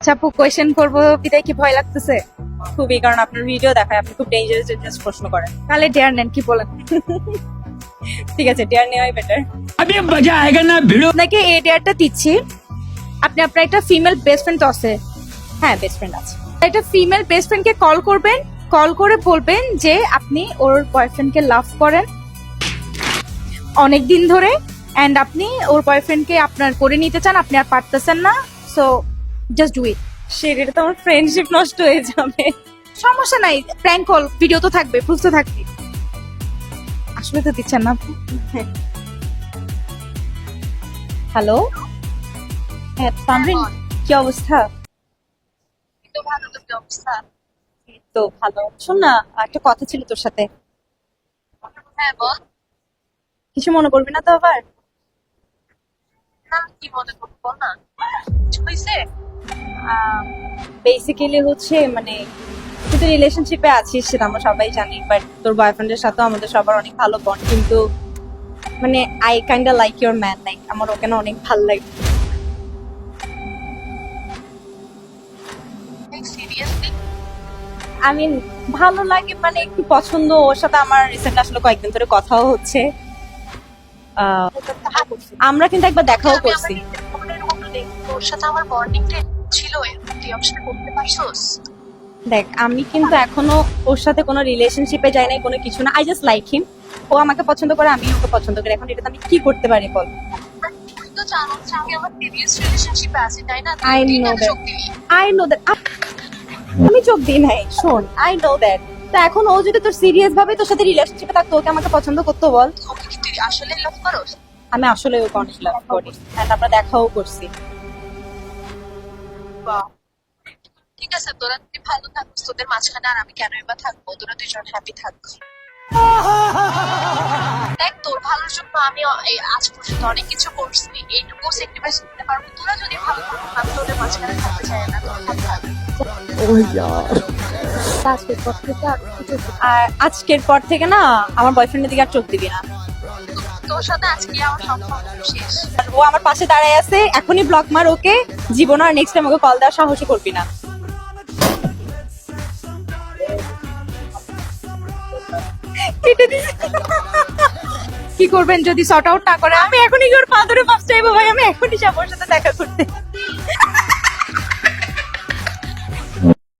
চাপু question করবো বিদায় কি ভয় লাগতেছে? খুবই, কারণ আপনার ভিডিও দেখায় আপনি খুব ডেঞ্জারাস প্রশ্ন করেন। তাহলে ডেয়ার নেন, কি বলেন? ঠিক আছে, ডেয়ার নেওয়াই বেটার। अभी मजा आएगा ना भिड़ो। আপনাকে এই ডেয়ারটা দিচ্ছি। আপনি আপনার একটা ফিমেল বেস্ট ফ্রেন্ড আছে, হ্যাঁ, বেস্ট ফ্রেন্ড আছে। একটা ফিমেল বেস্ট ফ্রেন্ডকে কল করবেন, কল করে বলবেন যে আপনি ওর বয়ফ্রেন্ডকে লাভ করেন অনেক দিন ধরে, এন্ড আপনি ওর বয়ফ্রেন্ডকে আপনার করে নিতে চান, আপনি আর পারতেছেন না, সো জাস্ট ডু ইট। সেটা তো আমার ফ্রেন্ডশিপ নষ্ট হয়ে যাবে। সমস্যা নাই, প্র্যাঙ্ক কল, ভিডিও তো থাকবে, প্রুফ তো থাকবে। আসলে তো দিচ্ছেন না আপনি। হ্যালো, হ্যাঁ তানভীর, কি অবস্থা? তো ভালো, তো কি অবস্থা? এই তো ভালো। শোন না, একটা কথা ছিল তোর সাথে। হ্যাঁ বল। কিছু মনে করবি না তো আবার? না, কি মনে করবো বল না, কিছু হয়েছে? বেসিক্যালি হচ্ছে মানে তুই তো রিলেশনশিপে আছিস, সেটা আমরা সবাই জানি, বাট তোর বয়ফ্রেন্ডের সাথেও আমাদের সবার অনেক ভালো বন্ড, কিন্তু মানে I kinda like your man, like আমার ওকে না অনেক ভালো লাগে। সিরিয়াসলি? আমি ভালো লাগে মানে একটু পছন্দ, ওর সাথে আমার রিসেন্ট আসলে কয়েকদিন ধরে কথাও হচ্ছে। আমরা কিন্তু একবার দেখাও করছি। তোর সাথে আমার বন্ডিংটা ছিল, তুই আমার সাথে করতে পারছোস? দেখ, আমি কিন্তু এখনো ওর সাথে কোনো রিলেশনশিপে যাই নাই, কোনো কিছু না। I just like him. ও আমাকে পছন্দ করে, আমি ওকে পছন্দ করি। এখন এটাতে আমি কি করতে পারি বল? তুই তো জানো যে আমি আমার সিরিয়াস রিলেশনশিপে আছি, তাই না? I তুই know কেন that. চোখ দিলি? I know that. আমি চোখ দিই নাই, শোন, আই নো দ্যাট। তা এখন ও যদি তোর সিরিয়াস ভাবে তোর সাথে রিলেশনশিপে থাকতো, ওকে আমাকে পছন্দ করতো বল? ওকে কি তুই আসলে লাভ করোস? আমি আসলে ওকে অনেক লাভ করি, এন্ড আমরা দেখাও করছি। বাহ। ঠিক আছে, তোরা তুই ভালো থাকিস, তোদের মাঝখানে আর আমি কেনই বা থাকবো? তোরা দুজন হ্যাপি থাক। দেখ, তোর ভালোর জন্য আমি এই আজ পর্যন্ত অনেক কিছু করছি, এইটুকু স্যাক্রিফাইস করতে পারবো। তোরা যদি ভালো থাকিস, আমি তোদের মাঝখানে থাকতে চাই না, তোরা ভালো থাক। আর আজকের পর থেকে না আমার বয়ফ্রেন্ডের দিকে আর চোখ দিবি না। তোর সাথে আজকে আমার সম্পর্ক শেষ। আর ও আমার পাশে দাঁড়ায় আছে, এখনই ব্লক মার ওকে, জীবন আর নেক্সট টাইম ওকে কল দেওয়ার সাহসই করবি না। কেটে দিছে। কি করবেন যদি সর্ট আউট না করে? আমি এখনই ওর পা ধরে ফার্স্ট চাইবো, ভাই আমি এখনই যাবো ওর সাথে দেখা করতে।